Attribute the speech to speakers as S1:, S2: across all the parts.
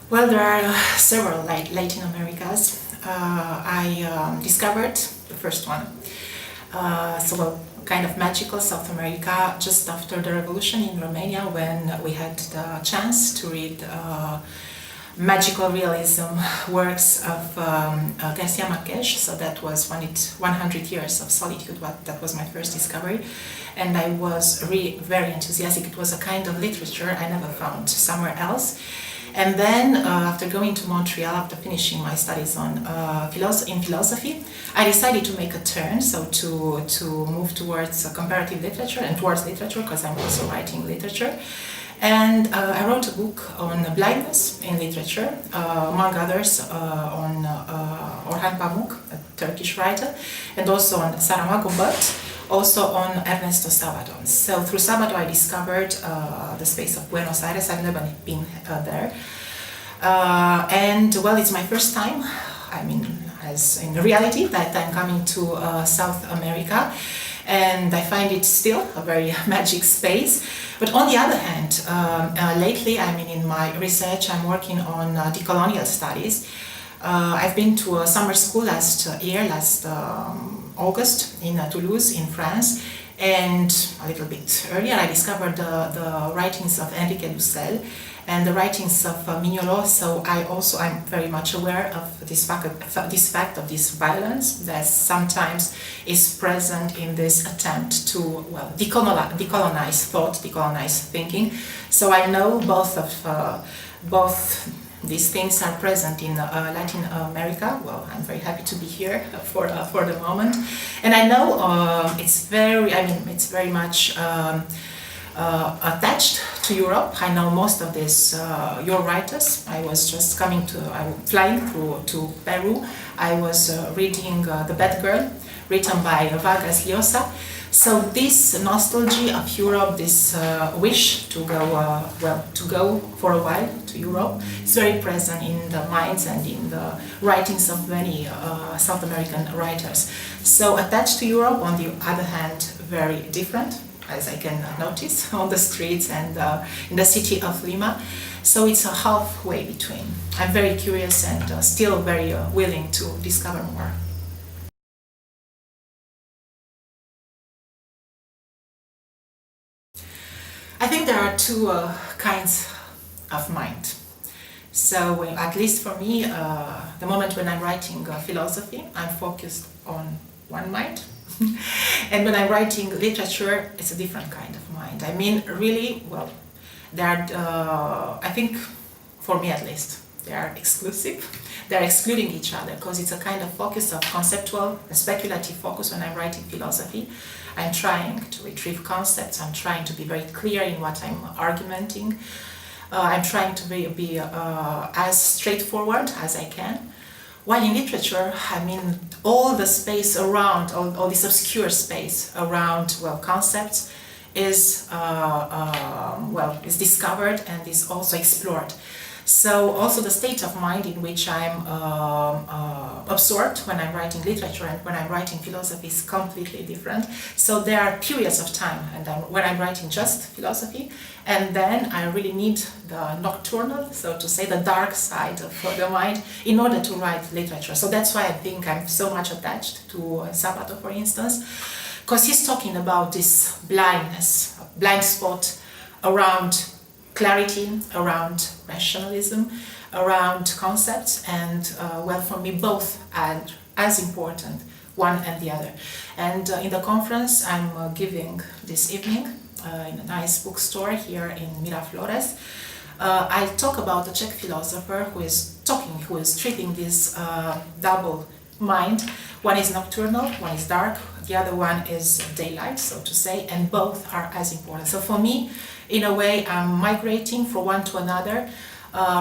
S1: Well, there are several Latin Americas. I discovered the first one. Kind of magical South America just after the revolution in Romania, when we had the chance to read magical realism works of Garcia Marquez. So that was 100 Years of Solitude. That was my first discovery, and I was really very enthusiastic. It was a kind of literature I never found somewhere else. And then, after going to Montreal, after finishing my studies in philosophy, I decided to make a turn, so to move towards comparative literature and towards literature, because I'm also writing literature. And I wrote a book on blindness in literature, among others on Orhan Pamuk, a Turkish writer, and also on Saramago, but also on Ernesto Sabaton. So through Sabaton I discovered the space of Buenos Aires. I've never been there. And well, it's my first time, I mean, as in reality, that I'm coming to South America. And I find it still a very magic space. But on the other hand, lately, I mean, in my research, I'm working on decolonial studies. I've been to a summer school last August in Toulouse, in France, and a little bit earlier I discovered the writings of Enrique Dussel and the writings of Mignolo. So I'm very much aware of this fact of this violence that sometimes is present in this attempt to, well, decolonize thought, decolonize thinking. So I know both these things are present in Latin America. Well, I'm very happy to be here for the moment, and I know it's very much attached to Europe. I know most of your writers. I was just I'm flying to Peru. I was reading The Bad Girl, written by Vargas Llosa. So this nostalgia of Europe, this wish to go for a while to Europe, is very present in the minds and in the writings of many South American writers. So attached to Europe, on the other hand, very different, as I can notice on the streets and in the city of Lima. So it's a halfway between. I'm very curious and still very willing to discover more. I think there are two kinds of mind. So at least for me, the moment when I'm writing philosophy, I'm focused on one mind. And when I'm writing literature, it's a different kind of mind. I mean, really, well, I think, for me at least, they are exclusive. They're excluding each other, because it's a kind of focus of conceptual, a speculative focus when I'm writing philosophy. I'm trying to retrieve concepts, I'm trying to be very clear in what I'm argumenting. I'm trying to be as straightforward as I can. While in literature, I mean, all the space around, all this obscure space around, well, concepts is discovered and is also explored. So also the state of mind in which I'm absorbed when I'm writing literature and when I'm writing philosophy is completely different. So there are periods of time when I'm writing just philosophy, and then I really need the nocturnal, so to say, the dark side of the mind in order to write literature. So that's why I think I'm so much attached to Sabato, for instance, because he's talking about this blindness, blind spot around clarity, around rationalism, around concepts, and well, for me both are as important, one and the other. And in the conference I'm giving this evening in a nice bookstore here in Miraflores, I talk about a Czech philosopher who is treating this double mind. One is nocturnal, one is dark, the other one is daylight, so to say, and both are as important. So for me, in a way, I'm migrating from one to another,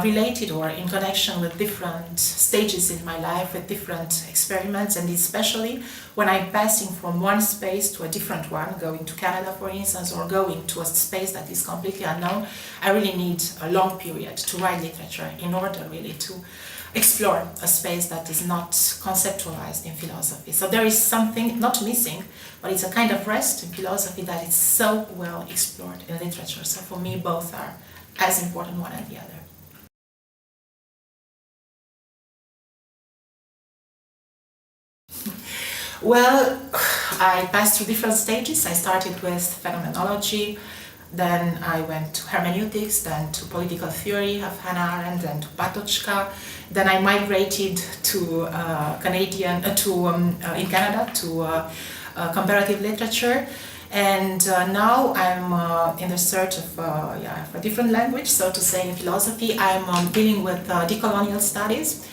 S1: related or in connection with different stages in my life, with different experiments, and especially when I'm passing from one space to a different one, going to Canada, for instance, or going to a space that is completely unknown. I really need a long period to write literature in order really to explore a space that is not conceptualized in philosophy. So there is something not missing, but it's a kind of rest in philosophy that is so well explored in literature. So for me, both are as important, one and the other. Well, I passed through different stages. I started with phenomenology, then I went to hermeneutics, then to political theory of Hannah Arendt, then to Patočka. Then I migrated to in Canada to comparative literature. And now I'm in the search of a different language, so to say, in philosophy. I'm dealing with decolonial studies.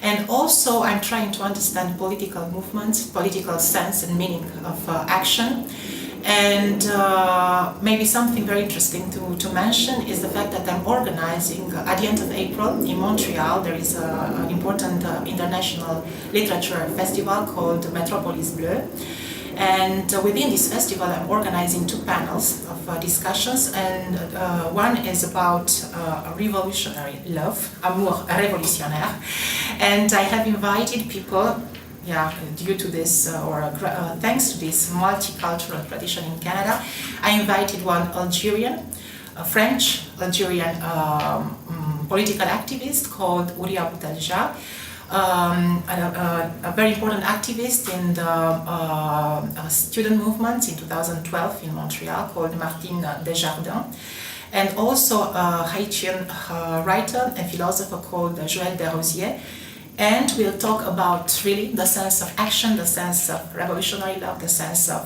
S1: And also I'm trying to understand political movements, political sense and meaning of action. And maybe something very interesting to mention is the fact that I'm organizing at the end of April in Montreal. There is an important international literature festival called Metropolis Bleue. And within this festival, I'm organizing 2 panels of discussions, and one is about revolutionary love, amour révolutionnaire, and I have invited people, due to this, thanks to this multicultural tradition in Canada, I invited one Algerian, a French Algerian political activist called Ouria Boutalja, a very important activist in the student movement in 2012 in Montreal called Martine Desjardins, and also a Haitian writer and philosopher called Joël Desrosiers. And we'll talk about really the sense of action, the sense of revolutionary love, the sense of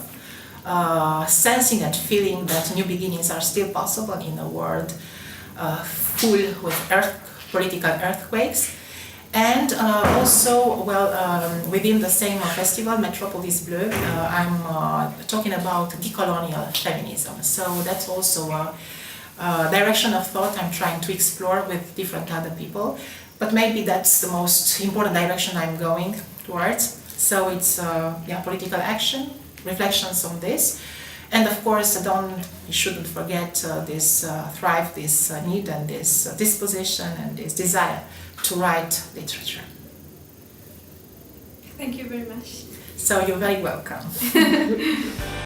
S1: sensing and feeling that new beginnings are still possible in a world full with political earthquakes. And also, within the same festival, Metropolis Bleue, I'm talking about decolonial feminism. So that's also a direction of thought I'm trying to explore with different other people. But maybe that's the most important direction I'm going towards. So it's political action, reflections on this. And of course, you shouldn't forget this thrive, this need and this disposition and this desire to write literature.
S2: Thank you very much.
S1: So you're very welcome.